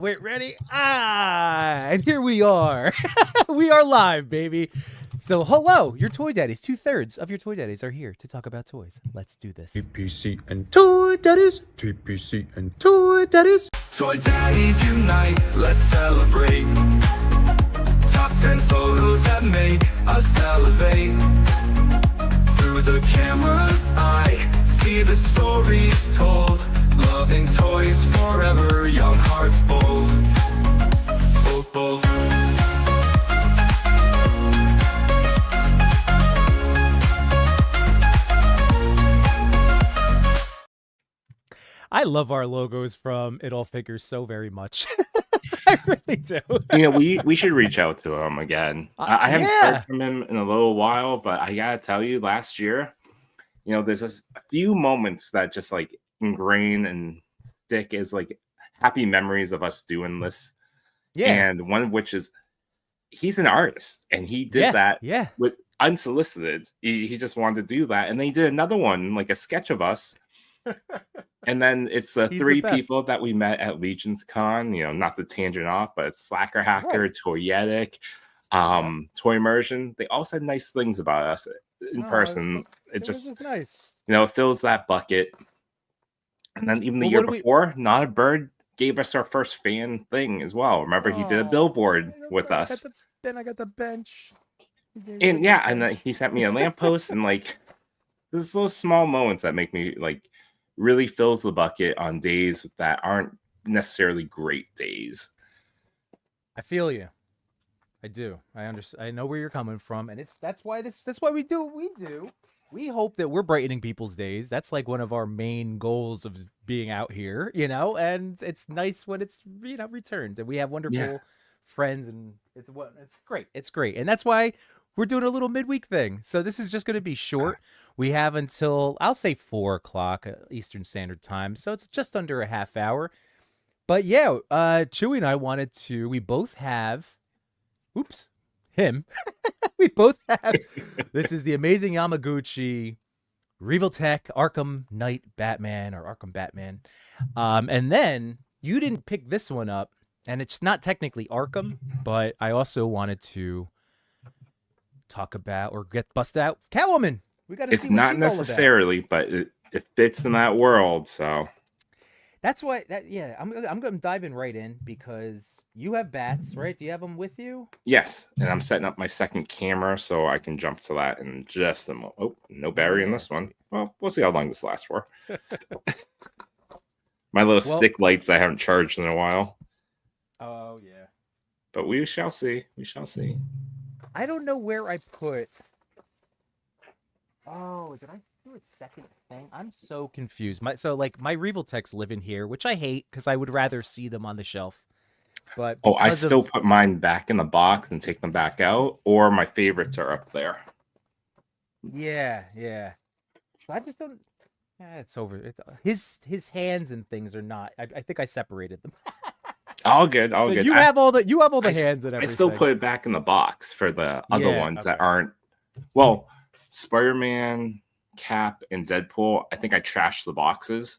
Wait, ready? And here we are. We are live, baby. So, hello, your Toy Daddies. 2/3 of your Toy Daddies are here to talk about toys. Let's do this. TPC and Toy Daddies. TPC and Toy Daddies. Toy Daddies unite, let's celebrate. Top 10 photos that make us salivate. Through the camera's eye, see the stories told. Loving toys forever, young hearts bold. Bold, bold. I love our logos from It All Figures so very much. I really do. We should reach out to him again. I haven't heard from him in a little while, but I gotta tell you, last year, there's a few moments that just like ingrain and stick as like happy memories of us doing this. Yeah. And one of which is he's an artist and he did that with unsolicited. He just wanted to do that. And then he did another one, like a sketch of us. And then it's the three people that we met at Legion's Con, not the tangent off, but it's Slacker Hacker, Toyetic, Toy Immersion. They all said nice things about us in person. It just nice. It fills that bucket. And then even the year before, Not a Bird gave us our first fan thing as well. Remember, he did a billboard with us. I got the bench. And and then he sent me a lamppost and like there's those small moments that make me like really fills the bucket on days that aren't necessarily great days. I feel you. I do. I understand. I know where you're coming from, and that's why we do what we do. We hope that we're brightening people's days. That's like one of our main goals of being out here, and it's nice when it's returned, and we have wonderful friends, and it's great. It's great, and that's why we're doing a little midweek thing. So this is just going to be short. We have until, I'll say 4 o'clock Eastern Standard Time. So it's just under a half hour. But yeah, Chewy and I we both have, we both have, this is the amazing Yamaguchi Revoltech Arkham Knight Batman or Arkham Batman. And then you didn't pick this one up, and it's not technically Arkham, but I also wanted to talk about or get busted out Catwoman. We got to see what not she's necessarily, but it fits in that world. So that's why I'm going to dive in right in because you have bats, right? Do you have them with you? Yes, and I'm setting up my second camera so I can jump to that in just a moment. Oh, no battery in this one. Well, we'll see how long this lasts for. My little stick lights I haven't charged in a while. Oh yeah, but we shall see. We shall see. I don't know where I put. Oh, did I do a second thing? I'm so confused. My Revoltechs live in here, which I hate because I would rather see them on the shelf. But I still put mine back in the box and take them back out, or my favorites are up there. Yeah. I just don't. It's over. His hands and things are not. I think I separated them. All good. Good. You have all the hands and everything. I still put it back in the box for the other ones that aren't. Well, Spider-Man, Cap, and Deadpool. I think I trashed the boxes.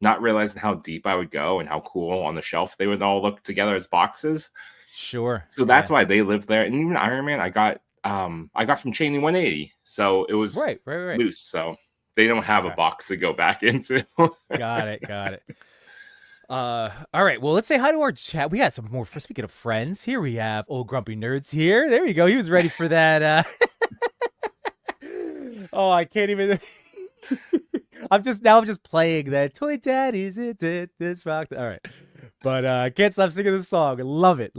Not realizing how deep I would go and how cool on the shelf they would all look together as boxes. Sure. So that's why they live there. And even Iron Man, I got from Cheney 180, so it was right. loose. So they don't have a box to go back into. Got it. All right, well, let's say hi to our chat. We got some more. Speaking of friends, here we have old grumpy nerds here. There we go. He was ready for that. Oh, I can't even. I'm just playing that Toy Daddies. It did this rock. All right, but I can't stop singing this song. Love it.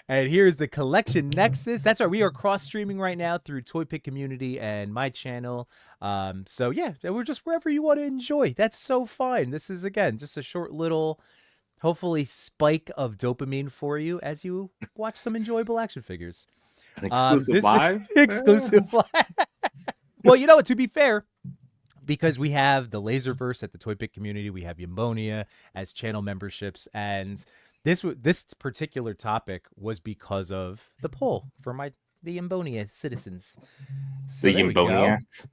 And here's the Collection Nexus. That's right. We are cross-streaming right now through Toy Pick Community and my channel. So we're just wherever you want to enjoy. That's so fine. This is, again, just a short little, hopefully, spike of dopamine for you as you watch some enjoyable action figures. An exclusive live? Exclusive live. Well, to be fair, because we have the Laserverse at the Toy Pick Community, we have Yambonia as channel memberships, and this particular topic was because of the poll for the Yambonia citizens. So the Yamboniacs.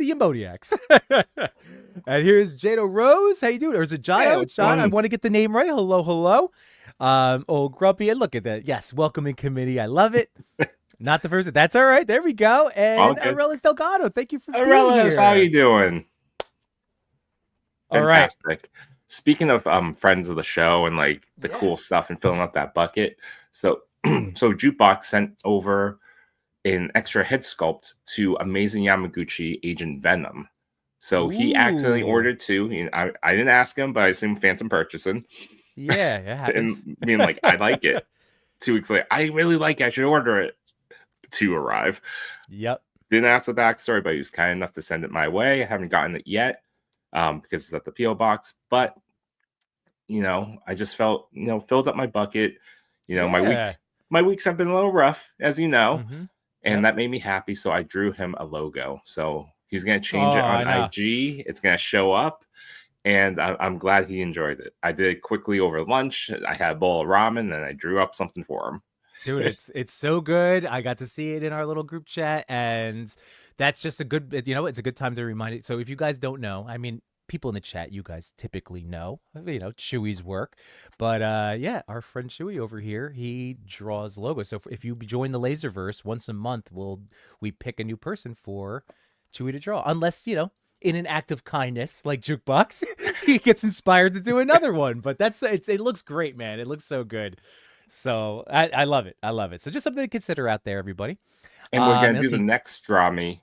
the Emodiacs. And here's Jado Rose. How you doing? Or is it Jono? Hey, John, I want to get the name right. Hello. Old Grumpy. And look at that. Yes, welcoming committee. I love it. Not the first. That's all right. There we go. And Arelis Delgado. Thank you for being here. How you doing? All right. Fantastic. Speaking of friends of the show and like the cool stuff and filling up that bucket. So Jukebox sent over an extra head sculpt to Amazing Yamaguchi Agent Venom. So he accidentally ordered 2. I didn't ask him, but I assume Phantom purchasing. Yeah, it happens. And being like, I like it. 2 weeks later, I really like it. I should order it. 2 arrive. Yep. Didn't ask the backstory, but he was kind enough to send it my way. I haven't gotten it yet because it's at the P.O. box. But, I just felt, filled up my bucket. My weeks have been a little rough, as you know. Mm-hmm. And that made me happy. So I drew him a logo. So he's going to change it on IG. It's going to show up. And I'm glad he enjoyed it. I did it quickly over lunch. I had a bowl of ramen and I drew up something for him. Dude, it's so good. I got to see it in our little group chat. And that's just a good, it's a good time to remind it. So if you guys don't know, I mean, people in the chat, you guys typically know, Chewy's work. But our friend Chewy over here, he draws logos. So if you join the Laserverse once a month, we pick a new person for Chewy to draw. Unless, in an act of kindness, like Jukebox, he gets inspired to do another one. But it looks great, man. It looks so good. So I love it. I love it. So just something to consider out there, everybody. And we're going to do the next Draw Me.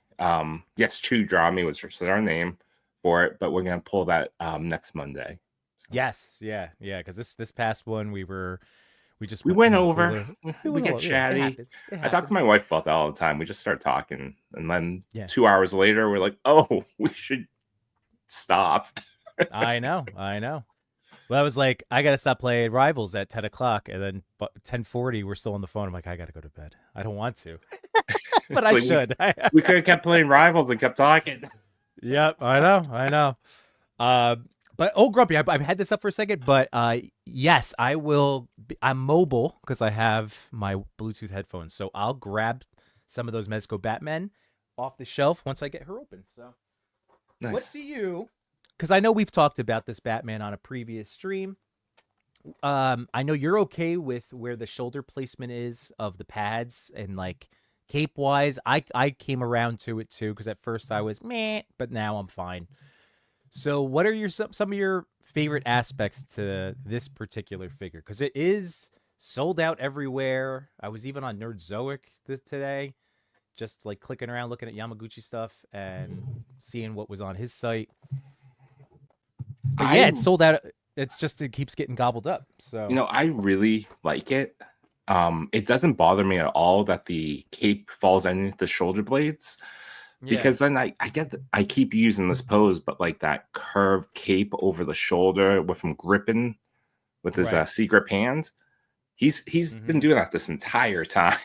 Chew Draw Me, which is our name for it, but we're gonna pull that next Monday. So. Yes, yeah, because this past one we went over. We get chatty. It happens. I talk to my wife about that all the time. We just start talking, and then 2 hours later, we're like, "Oh, we should stop." I know. Well, I was like, I gotta stop playing Rivals at 10 o'clock, and then 10:40, we're still on the phone. I'm like, I gotta go to bed. I don't want to, but I should. We could have kept playing Rivals and kept talking. Yep, I know. But Grumpy, I've had this up for a second, but yes, I will. I'm mobile because I have my Bluetooth headphones, so I'll grab some of those Mezco Batmen off the shelf once I get her open. So, nice. What do you? Because I know we've talked about this Batman on a previous stream. I know you're okay with where the shoulder placement is of the pads and like. Cape wise, I came around to it too because at first I was meh, but now I'm fine. So, what are some of your favorite aspects to this particular figure? Because it is sold out everywhere. I was even on Nerdzoic today, just like clicking around, looking at Yamaguchi stuff and seeing what was on his site. But it's sold out. It keeps getting gobbled up. So I really like it. It doesn't bother me at all that the cape falls underneath the shoulder blades because then I keep using this pose, but like that curved cape over the shoulder with him gripping with his secret hand. He's been doing that this entire time.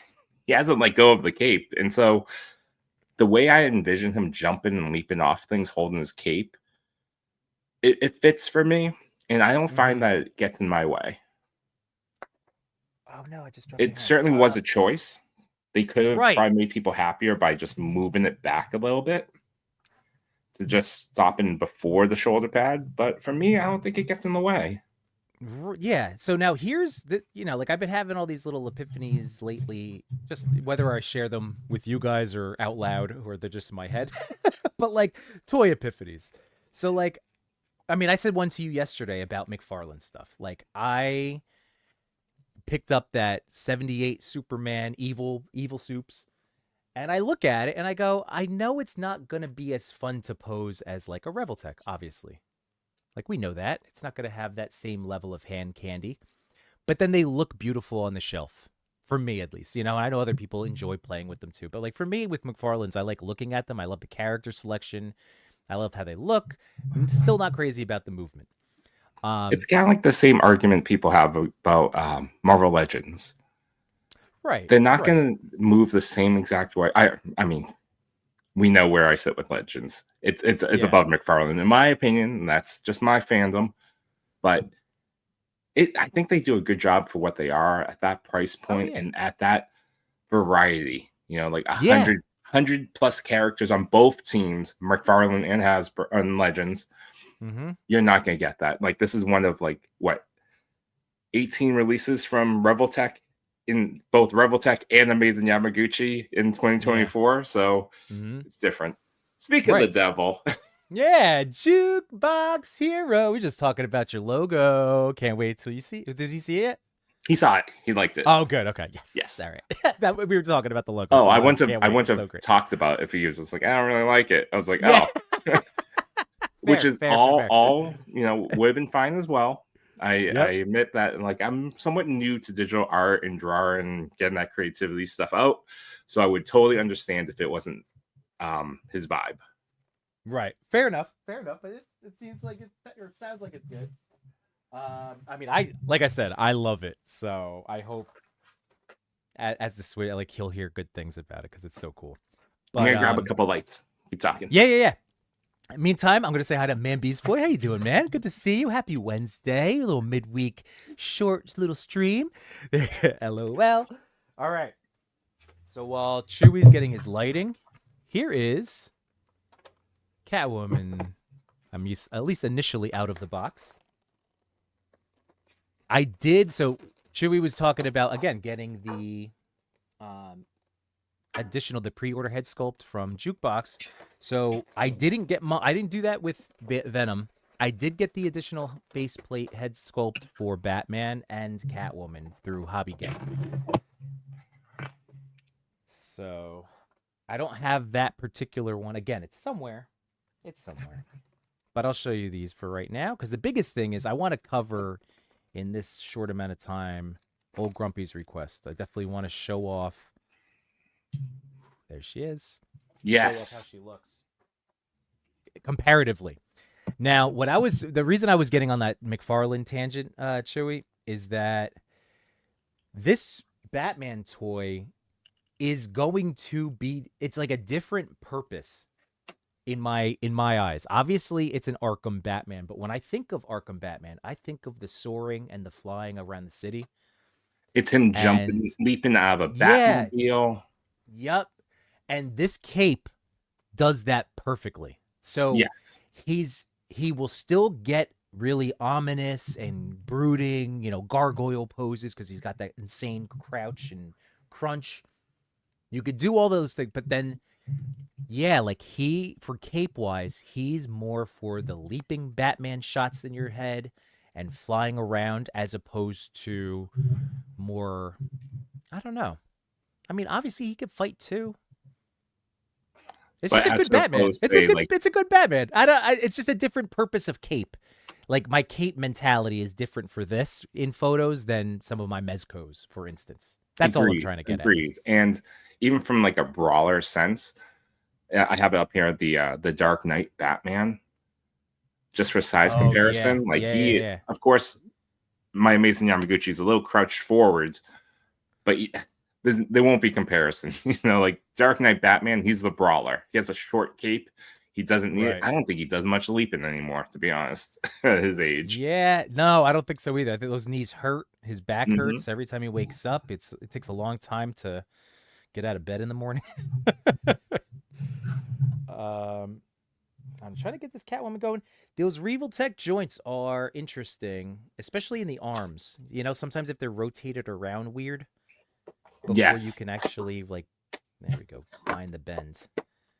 He hasn't let go of the cape. And so the way I envision him jumping and leaping off things, holding his cape, it fits for me. And I don't find that it gets in my way. Oh no! It certainly was a choice. They could have probably made people happier by just moving it back a little bit to just stopping before the shoulder pad. But for me, I don't think it gets in the way. Yeah. So now here's like I've been having all these little epiphanies lately, just whether I share them with you guys or out loud or they're just in my head, but like toy epiphanies. So like, I mean, I said one to you yesterday about McFarlane stuff. Like I picked up that 78 Superman evil soups and I look at it and I go, I know it's not going to be as fun to pose as like a Revoltech, obviously. Like we know that it's not going to have that same level of hand candy, but then they look beautiful on the shelf for me, at least, I know other people enjoy playing with them too, but like for me with McFarlane's, I like looking at them. I love the character selection. I love how they look. I'm still not crazy about the movement. It's kind of like the same argument people have about Marvel Legends. Right. They're not going to move the same exact way. I mean, we know where I sit with Legends. It's above McFarlane, in my opinion. And that's just my fandom. But I think they do a good job for what they are at that price point and at that variety. Like 100 100+ characters on both teams, McFarlane and Hasbro and Legends. You're not going to get that. Like, this is one of like what 18 releases from Revoltech in both Revoltech and Amazing Yamaguchi in 2024. So it's different. Speak of the devil. Yeah, Jukebox Hero. We're just talking about your logo. Can't wait till you see it. Did he see it? He saw it. He liked it. Oh, good. Okay. Yes. All right. That we were talking about the logo. Oh, I went to talked about it if he was just like, I don't really like it. I was like, oh, which is all would have been fine as well. I admit that, like, I'm somewhat new to digital art and drawing and getting that creativity stuff out, so I would totally understand if it wasn't his vibe. Right. Fair enough. But it seems like it, or sounds like it's good. I mean, like I said, I love it. So I hope as the sweet, like, he'll hear good things about it because it's so cool. But, I'm gonna grab a couple lights. Keep talking. Yeah. Meantime, I'm gonna say hi to Man Beast Boy. How you doing, man? Good to see you. Happy Wednesday. A little midweek short little stream. LOL. All right. So while Chewy's getting his lighting, here is Catwoman. I'm at least initially out of the box. I did. So Chewy was talking about, again, getting the the pre-order head sculpt from Jukebox. So I didn't do that with Venom. I did get the additional faceplate head sculpt for Batman and Catwoman through Hobby Gang. So I don't have that particular one. Again, it's somewhere. But I'll show you these for right now, because the biggest thing is I want to cover in this short amount of time Old Grumpy's request. I definitely want to show off. There she is. Yes. Show off how she looks comparatively. Now, the reason I was getting on that McFarlane tangent, Chewy, is that this Batman toy is going to be, it's like a different purpose in my eyes. Obviously, it's an Arkham Batman, but when I think of Arkham Batman, I think of the soaring and the flying around the city. It's him jumping, leaping out of a Batmobile. Yep. And this cape does that perfectly. So yes, he will still get really ominous and brooding, gargoyle poses, because he's got that insane crouch and crunch. You could do all those things, but then, yeah, like for cape-wise, he's more for the leaping Batman shots in your head and flying around, as opposed to more, I don't know. I mean, obviously he could fight too. It's just a good Batman. It's a good Batman. It's just a different purpose of cape. Like, my cape mentality is different for this in photos than some of my Mezcos, for instance. That's all I'm trying to get at. And even from like a brawler sense, I have it up here, the Dark Knight Batman, just for size comparison. Of course, my Amazing Yamaguchi is a little crouched forwards, but there won't be comparison. Like Dark Knight Batman, he's the brawler. He has a short cape. He doesn't need it. I don't think he does much leaping anymore, to be honest, at his age. Yeah, no, I don't think so either. I think those knees hurt. His back hurts every time he wakes up. It takes a long time to get out of bed in the morning. I'm trying to get this Catwoman going. Those Revoltech joints are interesting, especially in the arms. Sometimes if they're rotated around weird, before you can actually, like, there we go, find the bends.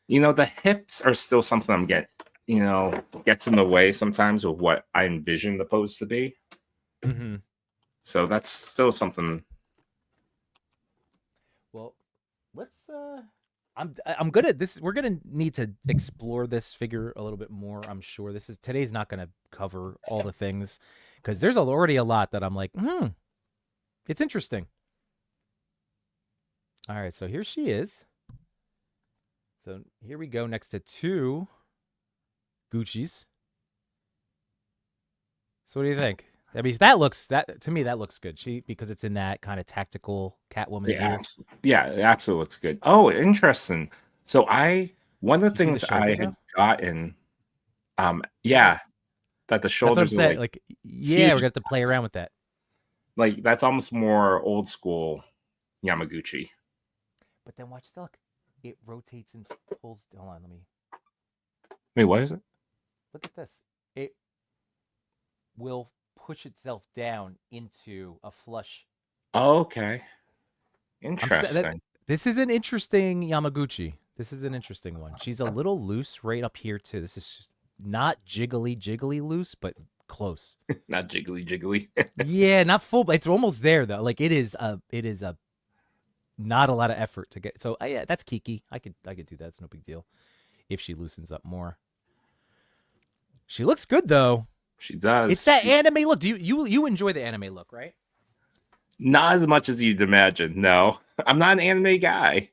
The hips are still something I'm gets in the way sometimes of what I envision the pose to be. Mm-hmm. So that's still something. Well, let's I'm good at this. We're gonna need to explore this figure a little bit more. I'm sure today's not gonna cover all the things, because there's already a lot that I'm like, it's interesting. All right, so here she is. So here we go, next to two Gucci's. So what do you think? I mean, to me that looks good. Because it's in that kind of tactical Catwoman. Yeah, it absolutely looks good. Oh, interesting. So one of the things I had gotten, that the shoulders are like we're gonna have to play around with that. Like, that's almost more old school Yamaguchi. But then watch the look. it rotates and pulls. Hold on, let me. Wait, what is it? Look at this. It will push itself down into a flush. Oh, okay. Interesting. This is an interesting Yamaguchi. This is an interesting one. She's a little loose right up here too. This is not jiggly loose, but close. Not jiggly. Yeah, not full, but it's almost there though. Like it is a not a lot of effort to get. So yeah, that's Kiki. I could do that. It's no big deal if she loosens up more. She looks good though. She does. It's that anime look. Do you enjoy the anime look, right? Not as much as you'd imagine. No, I'm not an anime guy.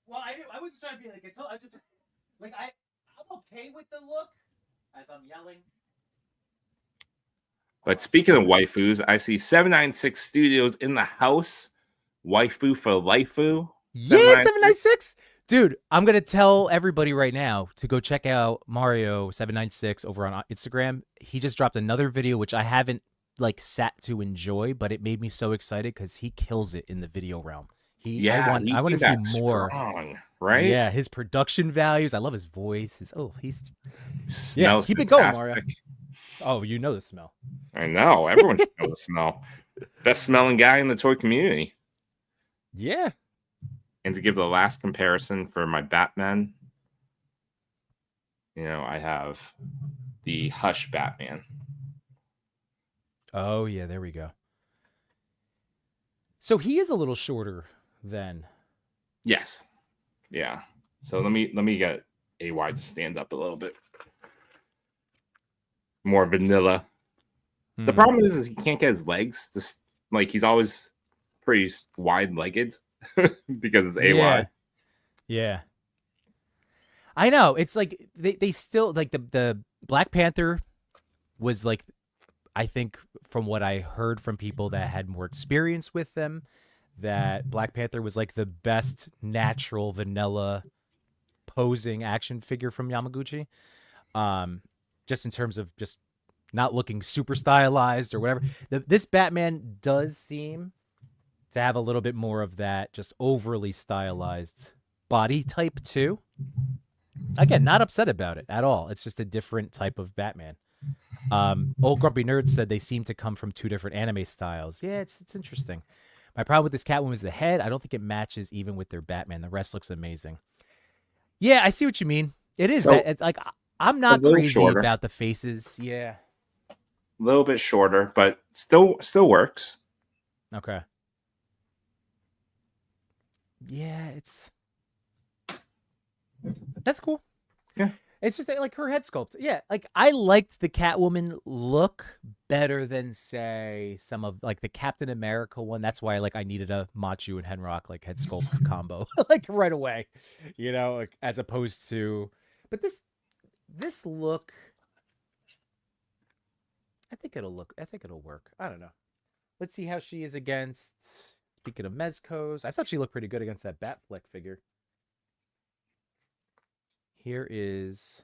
Well, I was trying to be like, I just like I'm okay with the look as I'm yelling. But speaking of waifus, I see 796 Studios in the house. Waifu for Laifu. Yeah, 796. Dude, I'm going to tell everybody right now to go check out Mario796 over on Instagram. He just dropped another video, which I haven't like sat to enjoy, but it made me so excited because he kills it in the video realm. I want to see more. Strong, right? Yeah, his production values. I love his voice. Smells keep fantastic. It going, Mario. Oh, you know the smell. I know. Everyone should know the smell. Best smelling guy in the toy community. Yeah. And to give the last comparison for my Batman, I have the Hush Batman. Oh yeah, there we go. So he is a little shorter than. Yes. Yeah. So let me get AY to stand up a little bit. More vanilla. The problem is he can't get his legs. Just like he's always pretty wide-legged because it's AY. Yeah. I know. It's like they still like the Black Panther was like, I think from what I heard from people that had more experience with them, that Black Panther was like the best natural vanilla posing action figure from Yamaguchi. Just in terms of just not looking super stylized or whatever. This Batman does seem to have a little bit more of that just overly stylized body type too. Again, not upset about it at all. It's just a different type of Batman. Old Grumpy Nerd said they seem to come from two different anime styles. Yeah, it's interesting. My problem with this Catwoman is the head. I don't think it matches even with their Batman. The rest looks amazing. Yeah, I see what you mean. It is like I'm not crazy about the faces. Yeah, a little bit shorter, but still works. Okay. Yeah, that's cool. Yeah. It's just like her head sculpt. Yeah, like I liked the Catwoman look better than say some of like the Captain America one. That's why like I needed a Machu and Henrock like head sculpt combo like right away, like, as opposed to. But this look, I think it'll work. I don't know. Let's see how she is against. Speaking of Mezcos, I thought she looked pretty good against that Batfleck figure. Here is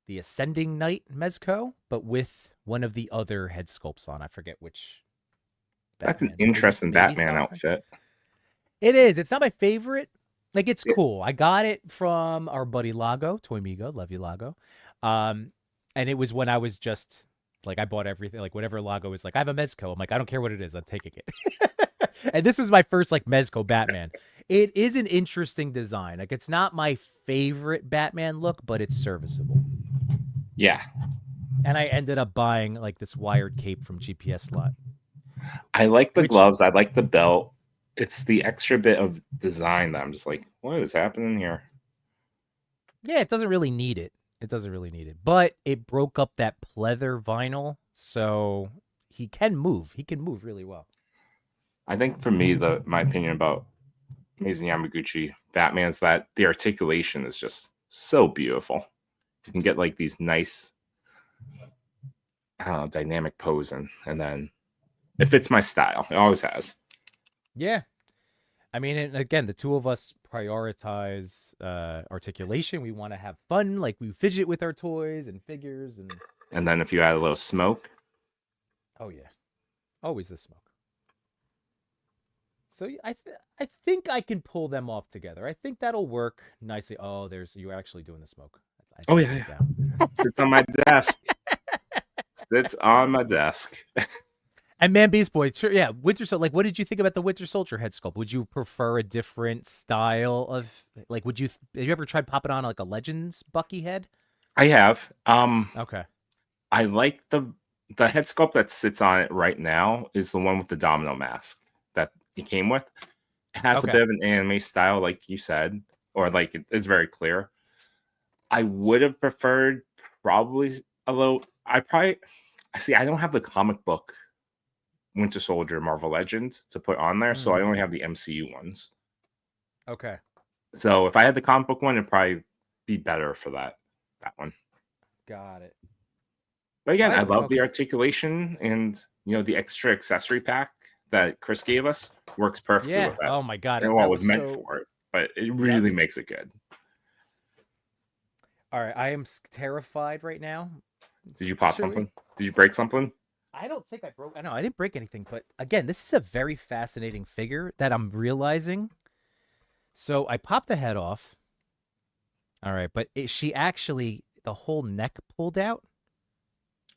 the Ascending Knight Mezco, but with one of the other head sculpts on. I forget which. That's an interesting Batman outfit. It is. It's not my favorite. Like, it's cool. I got it from our buddy Lago, Toy Migo. Love you, Lago. And it was when I was just, like, I bought everything. Like, whatever Lago was like, I have a Mezco. I'm like, I don't care what it is. I'm taking it. And this was my first, like, Mezco Batman. It is an interesting design. Like, it's not my favorite Batman look, but it's serviceable. Yeah. And I ended up buying, like, this wired cape from GPS Slot. I like the gloves. I like the belt. It's the extra bit of design that I'm just like, what is happening here? Yeah, it doesn't really need it. But it broke up that pleather vinyl, so he can move. He can move really well. I think for me, my opinion about Amazing Yamaguchi Batman's that the articulation is just so beautiful. You can get like these nice, I don't know, dynamic posing, and then it fits my style. It always has. Yeah. I mean, and again, the two of us prioritize articulation. We want to have fun. Like, we fidget with our toys and figures. And then if you add a little smoke. Oh, yeah. Always the smoke. So I think I can pull them off together. I think that'll work nicely. Oh, you're actually doing the smoke. Oh yeah, sits on my desk. Sits on my desk. And man, Beast Boy, sure, yeah, Winter Soldier. Like, what did you think about the Winter Soldier head sculpt? Would you prefer a different style of like? Have you ever tried popping on like a Legends Bucky head? I have. Okay. I like the head sculpt that sits on it right now is the one with the domino mask that it came with. It has a bit of an anime style, like you said, or like it's very clear. I would have preferred probably a little. I don't have the comic book Winter Soldier Marvel Legends to put on there, so I only have the MCU ones. Okay. So if I had the comic book one, it'd probably be better for that one. Got it. But again, I love the articulation and the extra accessory pack that Chris gave us works perfectly with that. Oh my god. And what was meant for it, but it really makes it good. All right, I am terrified right now. Did you pop something? Did you break something? I don't think I broke. I didn't break anything, but again, this is a very fascinating figure that I'm realizing. So I popped the head off. All right, but she actually, the whole neck pulled out.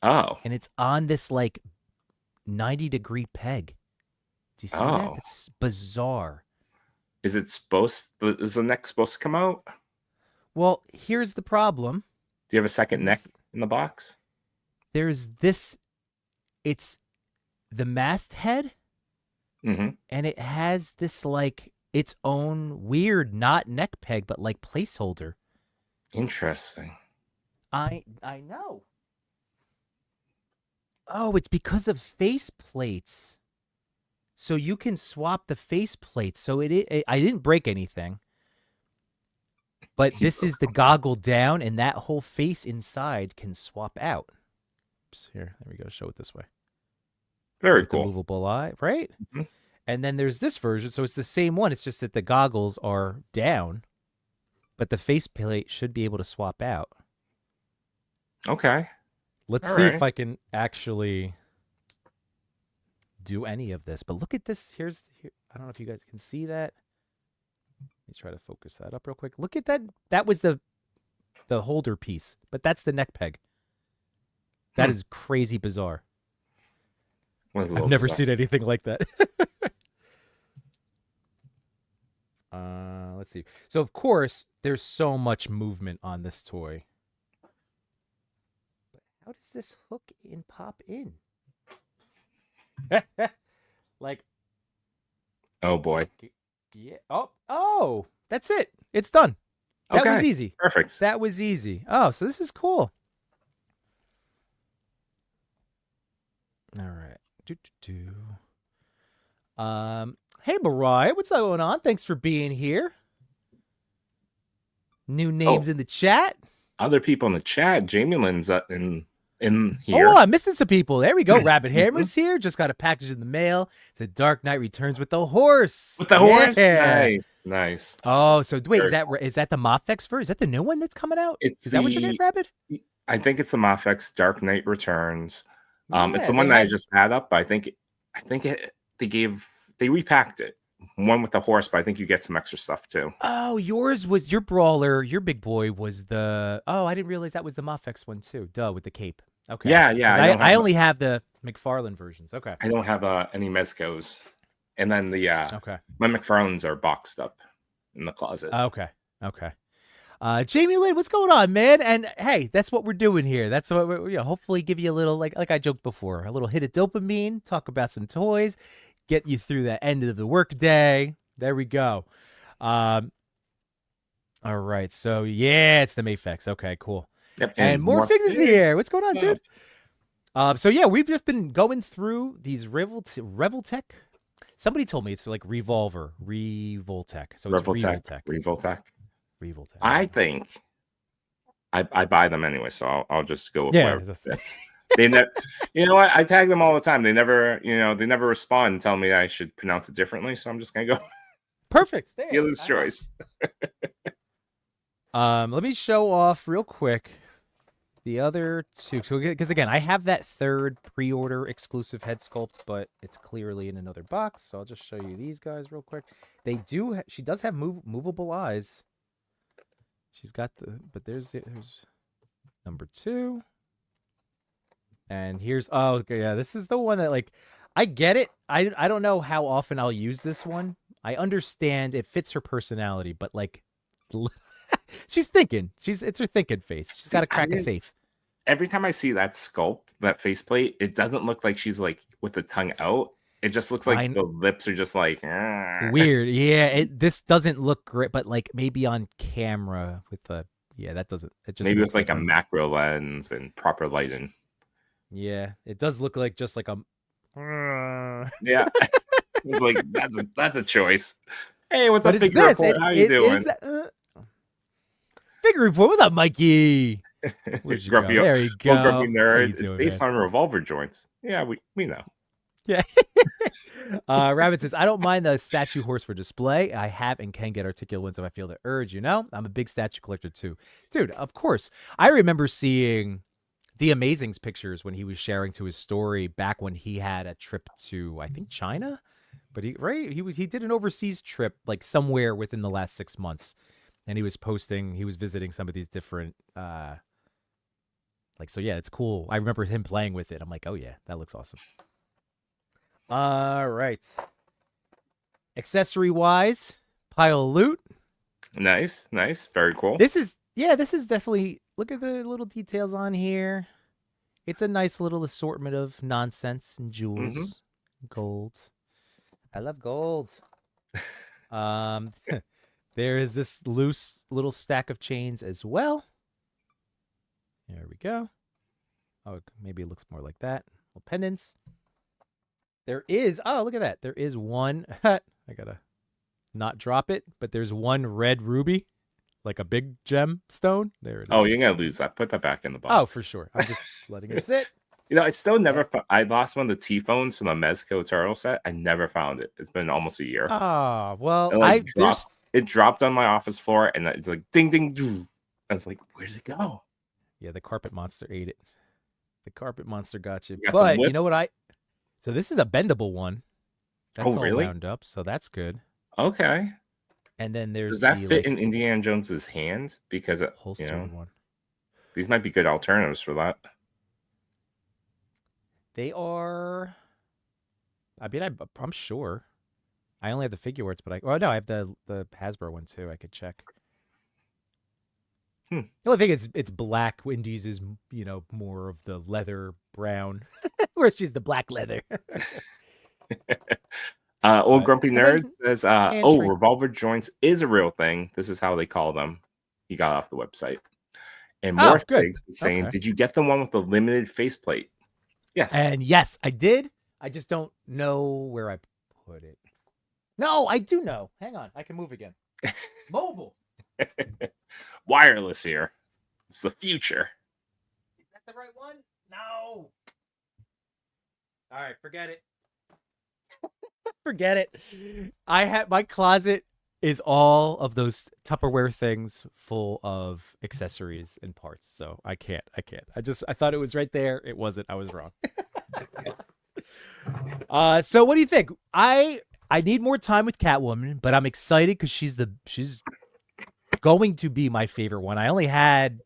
Oh. And it's on this like 90-degree peg. Do you see that? It's bizarre. Is the neck supposed to come out? Well, here's the problem. Do you have a second neck in the box? There's this. It's the masthead, and it has this like its own weird, not neck peg, but like placeholder. Interesting. I know. Oh, it's because of face plates. So you can swap the face plates. So I didn't break anything. But this is the goggle down, and that whole face inside can swap out. Oops, here, there we go. Show it this way. Very cool. The movable eye, right? Mm-hmm. And then there's this version, so it's the same one. It's just that the goggles are down, but the faceplate should be able to swap out. Okay. Let's see if I can actually do any of this. But look at this. Here. I don't know if you guys can see that. Let me try to focus that up real quick. Look at that. That was the holder piece, but that's the neck peg. That is crazy bizarre. I've never seen anything like that. Let's see. So, of course, there's so much movement on this toy. But how does this hook and pop in? Like, oh boy. Yeah. Oh, that's it. It's done. That was easy. Perfect. That was easy. Oh, so this is cool. All right. Hey, Mariah, what's going on? Thanks for being here. New names in the chat. Other people in the chat. Jamie Lynn's in here. Oh, I'm missing some people. There we go. Rabbit Hammer's here. Just got a package in the mail. It's a Dark Knight Returns with the horse. With the horse? Nice. Oh, so wait, is that the Mafex version? Is that the new one that's coming out? Is that what you're getting, Rabbit? I think it's the Mafex Dark Knight Returns. It's the one that I just had up. I think they repacked it. One with the horse, but I think you get some extra stuff too. Oh, yours was your brawler. Your big boy was the. Oh, I didn't realize that was the Mafex one too. Duh, with the cape. Okay. Yeah. I only have the McFarlane versions. Okay. I don't have any Mezcos, and then my McFarlanes are boxed up in the closet. Okay. Jamie Lynn, what's going on, man? And hey, that's what we're doing here. That's what we're, hopefully give you a little, like I joked before, a little hit of dopamine, talk about some toys, get you through that end of the work day. There we go. All right. So yeah, it's the Mafex. Okay, cool. Yep, and more figs is here. What's going on, dude? So yeah, we've just been going through these Revoltech. Somebody told me it's like Revoltech. So it's Revoltech. I think I buy them anyway, so I'll just go with whatever. They never, you know what? I tag them all the time. They never respond and tell me I should pronounce it differently. So I'm just gonna go. Perfect. Dealer's choice. Let me show off real quick The other two, because again, I have that third pre-order exclusive head sculpt, but it's clearly in another box. So I'll just show you these guys real quick. They do. She does have movable eyes. She's got but there's number 2. And here's okay, yeah, this is the one that like I get it. I don't know how often I'll use this one. I understand it fits her personality, but like. She's thinking. It's her thinking face. She's got to crack a safe. Every time I see that sculpt, that faceplate, it doesn't look like she's like with the tongue out. It just looks like the lips are just like weird. Yeah, this doesn't look great, but like maybe on camera with the that doesn't. It just maybe with like a macro lens and proper lighting. Yeah, it does look like just like a. Yeah, it's like that's a choice. Hey, what's up, Figure Report? How you doing? Figure Report, what's up, Mikey? Where'd you go? There you go. Grumpy Nerd. It's based on revolver joints. Yeah, we know. Yeah. Rabbit says, I don't mind the statue horse for display. I have and can get articulate ones if I feel the urge, you know? I'm a big statue collector too. Dude, of course. I remember seeing the Amazing's pictures when he was sharing to his story back when he had a trip to, I think, China. But he did an overseas trip like somewhere within the last 6 months. And he was visiting some of these different, so yeah, it's cool. I remember him playing with it. I'm like, oh yeah, that looks awesome. All right. Accessory wise, pile of loot. Nice. Very cool. This is definitely, look at the little details on here. It's a nice little assortment of nonsense and jewels, gold. I love gold. There is this loose little stack of chains as well. There we go. Oh, maybe it looks more like that. Little pendants. There is, look at that. There is one. I gotta not drop it, but there's one red ruby, like a big gem stone. There it is. Oh, you're gonna lose that. Put that back in the box. Oh, for sure. I'm just letting it sit. You know, I still never. I lost one of the T-phones from the Mezco turtle set. I never found it. It's been almost a year. Oh well, it dropped on my office floor, and it's like ding ding doo. I was like, where did it go? Yeah, the carpet monster ate it. The carpet monster got you. You got but you know what So this is a bendable one. That's all really? wound up, so that's good. Okay. And then does that fit in Indiana Jones's hands? Because one. These might be good alternatives for that. They are. I mean, I'm sure. I only have the figure arts, but I have the Hasbro one too. I could check. The only thing it's black. Wendy uses more of the leather brown, where she's the black leather. Old Grumpy Nerd says, revolver joints is a real thing. This is how they call them. He got off the website. And more things saying, did you get the one with the limited faceplate? Yes. And yes, I did. I just don't know where I put it. No, I do know. Hang on. I can move again. Mobile. Wireless here. It's the future. Is that the right one? No. All right, forget it. Forget it. My closet is all of those Tupperware things full of accessories and parts. So I can't. I thought it was right there. It wasn't. I was wrong. So what do you think? I need more time with Catwoman, but I'm excited because she's going to be my favorite one. I only had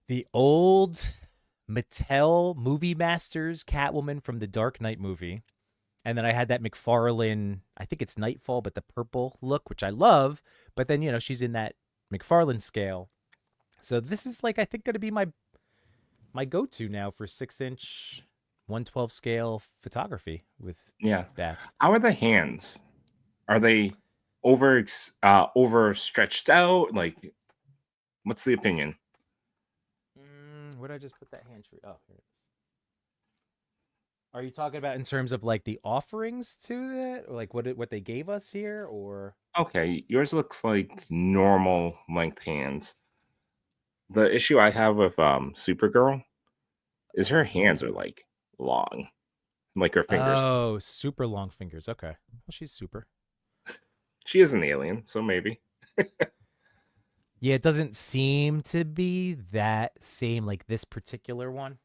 the old Mattel Movie Masters Catwoman from the Dark Knight movie. And then I had that McFarlane, I think it's Nightfall, but the purple look, which I love. But then, she's in that McFarlane scale. So this is I think going to be my go-to now for 6-inch 1/12 scale photography with bats. How are the hands? Are they overstretched out? Like, what's the opinion? Where did I just put that hand tree? Oh, here it is. Are you talking about in terms of the offerings to that, or what they gave us here, or? Okay, yours looks like normal length hands. The issue I have with Supergirl is her hands are long, like her fingers. Oh, super long fingers. Okay, well, she's super. She is an alien, so maybe. Yeah, it doesn't seem to be that same like this particular one.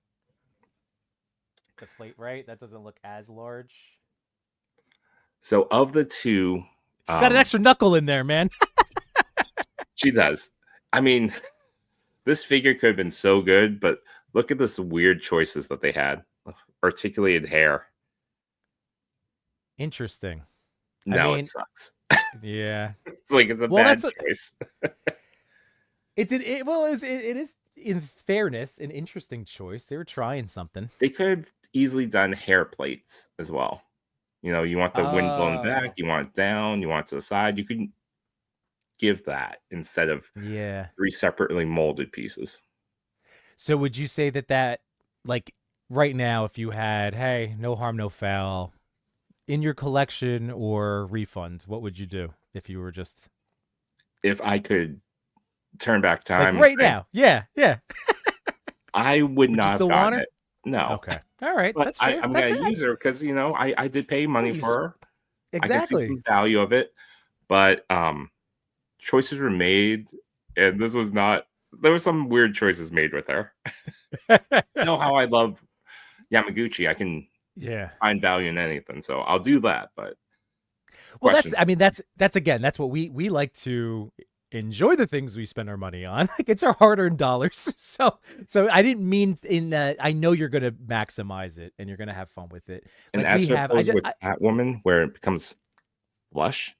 The Flate, right? That doesn't look as large. So of the two, she's got an extra knuckle in there, man. She does. I mean, this figure could have been so good, but look at this weird choices that they had. Articulated hair. Interesting. No, it sucks. Yeah. Like it's a bad choice. It is in fairness an interesting choice. They were trying something. They could have easily done hair plates as well. You know, you want the wind blown back, you want it down, you want it to the side. You could give that instead of 3 separately molded pieces. So would you say that like right now, if you had, hey, no harm, no foul in your collection or refund, what would you do if you were just... If I could turn back time. Like right now. Yeah. I would not have gotten it. No. Okay. All right. But that's fair. I'm going to use her because, you know, I did pay money for her. Exactly. I can see some value of it. But choices were made, and this was not... There were some weird choices made with her. You know how I love Yamaguchi. I can find value in anything. So I'll do that. But well, that's what we like to enjoy, the things we spend our money on. Like it's our hard-earned dollars. So I didn't mean in that. I know you're going to maximize it and you're going to have fun with it. And as with Catwoman, where it becomes flush,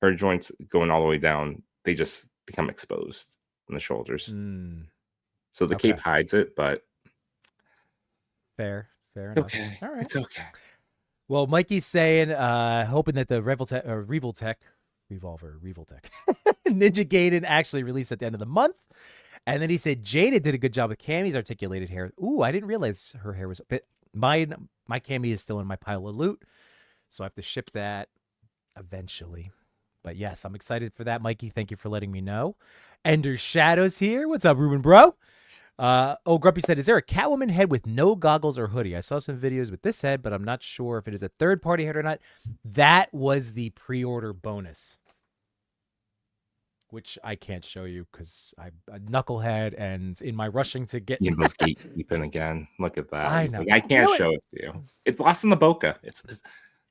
her joints going all the way down, they just become exposed on the shoulders. So the cape hides it, but fair enough. Okay. All right. It's okay. Well, Mikey's saying, hoping that the Revoltech Ninja Gaiden actually released at the end of the month. And then he said Jada did a good job with Cammy's articulated hair. Ooh, I didn't realize her hair was a bit... My Cammy is still in my pile of loot, so I have to ship that eventually. But yes, I'm excited for that, Mikey. Thank you for letting me know. Ender Shadows here. What's up, Ruben bro? Grumpy said, is there a Catwoman head with no goggles or hoodie? I saw some videos with this head, but I'm not sure if it is a third-party head or not. That was the pre-order bonus, which I can't show you because I'm a knucklehead, and in my rushing to get... Yimbo's gatekeeping again. Look at that. I know. Like, I can't show it to you. It's lost in the bokeh. It's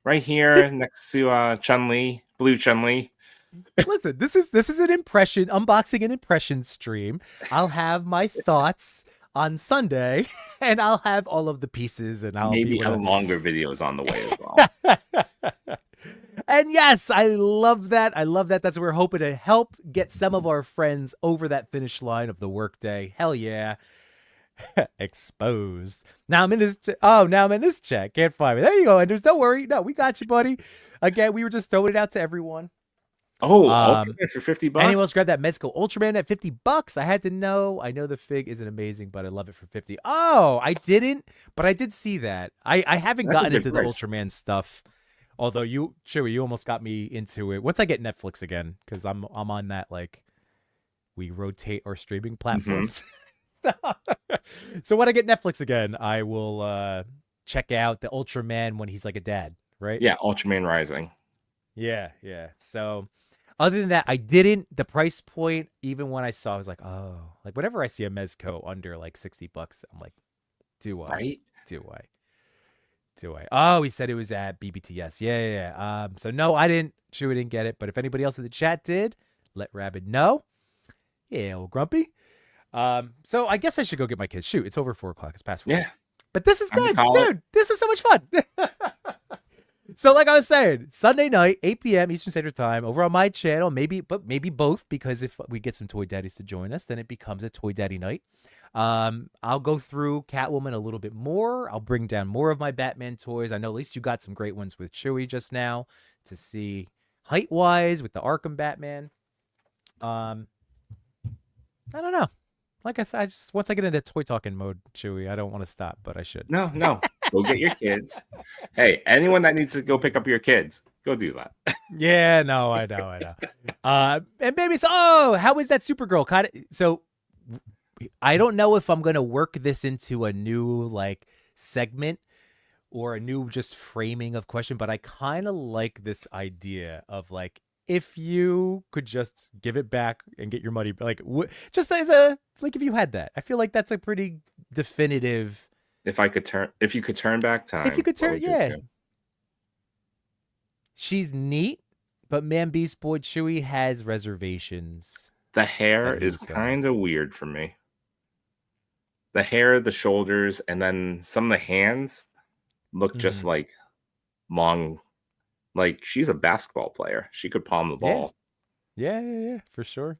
right here next to Chun-Li, blue Chun-Li. Listen, this is an unboxing and impression stream. I'll have my thoughts on Sunday, and I'll have all of the pieces, and I'll maybe have longer videos on the way as well. And yes, I love that. That's what we're hoping to help get some of our friends over that finish line of the workday. Hell yeah. Exposed. Now I'm in this chat. Can't find me. There you go, Enders. Don't worry. No, we got you, buddy. Again, we were just throwing it out to everyone. Oh, Ultraman for $50. Anyone else grab that Mezco Ultraman at $50? I had to know. I know the fig isn't amazing, but I love it for $50. Oh, I didn't, but I did see that. I haven't gotten into the Ultraman stuff. Although you almost got me into it. Once I get Netflix again, because I'm on that, like, we rotate our streaming platforms. So when I get Netflix again, I will check out the Ultraman when he's like a dad, right? Yeah, Ultraman Rising. Yeah. So other than that, I didn't. The price point, even when I saw, I was like, oh, like whenever I see a Mezco under like $60, I'm like, do I? Right? Do I? Oh, he said it was at BBTS. Yeah. So no, I didn't. Chewy didn't get it. But if anybody else in the chat did, let Rabbit know. Yeah, old Grumpy. So I guess I should go get my kids. Shoot, it's over 4 o'clock. It's past 4. Yeah. But this is good, dude. This is so much fun. So like I was saying, Sunday night, 8 p.m. Eastern Standard Time, over on my channel, maybe both, because if we get some Toy Daddies to join us, then it becomes a Toy Daddy night. I'll go through Catwoman a little bit more. I'll bring down more of my Batman toys. I know at least you got some great ones with Chewy just now to see height-wise with the Arkham Batman. I don't know. Like I said, once I get into toy talking mode, Chewy, I don't want to stop, but I should. No. Go get your kids. Hey, anyone that needs to go pick up your kids, go do that. Yeah, no, I know. And baby, how is that Supergirl? So I don't know if I'm going to work this into a new like segment or a new just framing of question, but I kind of like this idea of like if you could just give it back and get your money, like just as a like if you had that. I feel like that's a pretty definitive. If you could turn back time. If you could turn, yeah. She's neat, but man, Beast Boy Chewy has reservations. The hair is kind of weird for me. The hair, the shoulders, and then some of the hands look just like long. Like she's a basketball player. She could palm the ball. Yeah, for sure.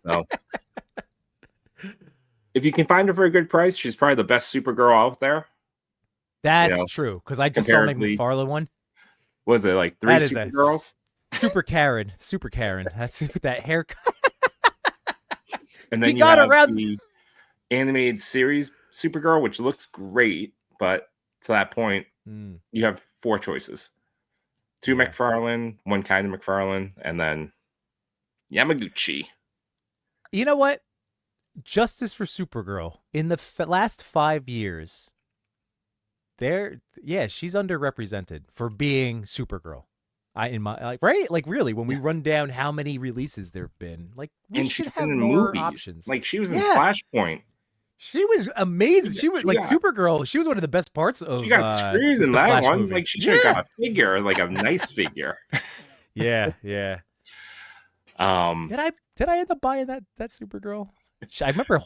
So, if you can find her for a good price, she's probably the best Supergirl out there. That's true. Because I just saw Meg McFarlane one. Was it like 3 Supergirls? Super Karen. That's that haircut. And then you got around the animated series Supergirl, which looks great, but to that point, you have 4 choices. 2 McFarlane, 1 kind of McFarlane, and then Yamaguchi. You know what? Justice for Supergirl. In the last 5 years, she's underrepresented for being Supergirl. Really, when we run down how many releases there've been, like we should have more options. Like she was in Flashpoint. She was amazing. She was like Supergirl. She was one of the best parts of. She got screwed in that one. Movie. Like she should have got a figure, like a nice figure. Yeah. Did I end up buying that Supergirl? I remember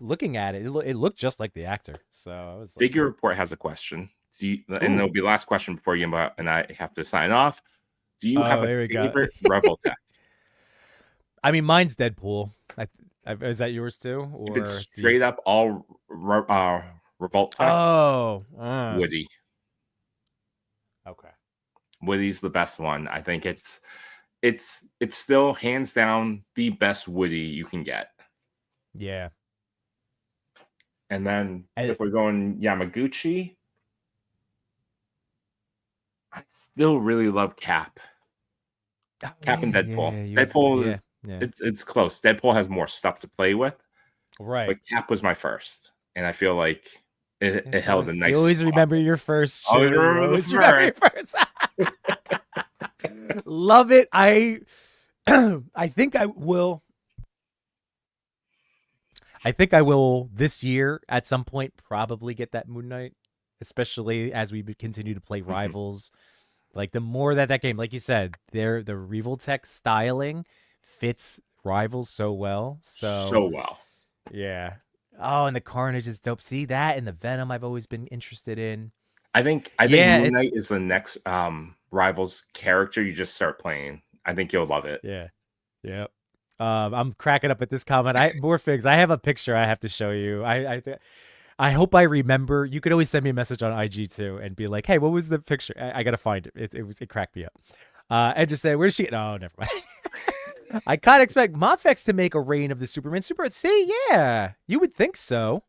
looking at it. It looked just like the actor. So I was. Figure Report has a question. And there'll be the last question before you and I have to sign off. Do you have a favorite Revoltech? I mean, mine's Deadpool. Is that yours too? Or if it's straight up all Revoltech. Woody. Okay. Woody's the best one. I think it's still hands down the best Woody you can get. Yeah. And then if we're going Yamaguchi, I still really love Cap. Cap and Deadpool. Deadpool is it's close. Deadpool has more stuff to play with. Right. But Cap was my first. And I feel like it held a nice. You always remember your first. Oh, you remember your first. Love it. I think I will. This year at some point probably get that Moon Knight, especially as we continue to play Rivals. Like the more that game, like you said, the Revoltech styling fits Rivals so well. So well. Yeah. Oh, and the Carnage is dope. See that and the Venom I've always been interested in. I think Moon Knight is the next Rivals character you just start playing. I think you'll love it. Yeah. Yep. I'm cracking up at this comment. More figs. I have a picture I have to show you. I hope I remember. You could always send me a message on IG too and be like, "Hey, what was the picture?" I gotta find it. It cracked me up. And just say, "Where's she?" No, never mind. I kind of expect Mafex to make a reign of the Superman. See, yeah, you would think so.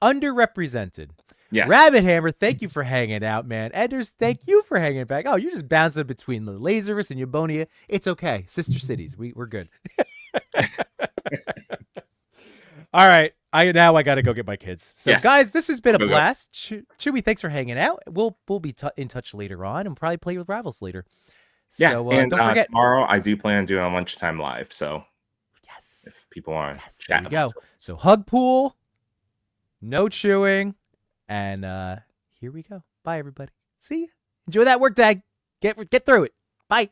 Underrepresented. Yes. Rabbit Hammer, thank you for hanging out, man. Enders, thank you for hanging back. Oh, you're just bouncing between the Laserverse and Eubonia. It's okay. Sister cities. We're good. All right. I got to go get my kids. So, guys, this has been a blast. Chewy, thanks for hanging out. We'll be in touch later on and probably play with Rivals later. Yeah, so, and don't forget. Tomorrow I do plan on doing a lunchtime live. So, if people want to chat, there you go. So, hug pool, no chewing. And here we go. Bye, everybody. See ya. Enjoy that work day. Get through it. Bye.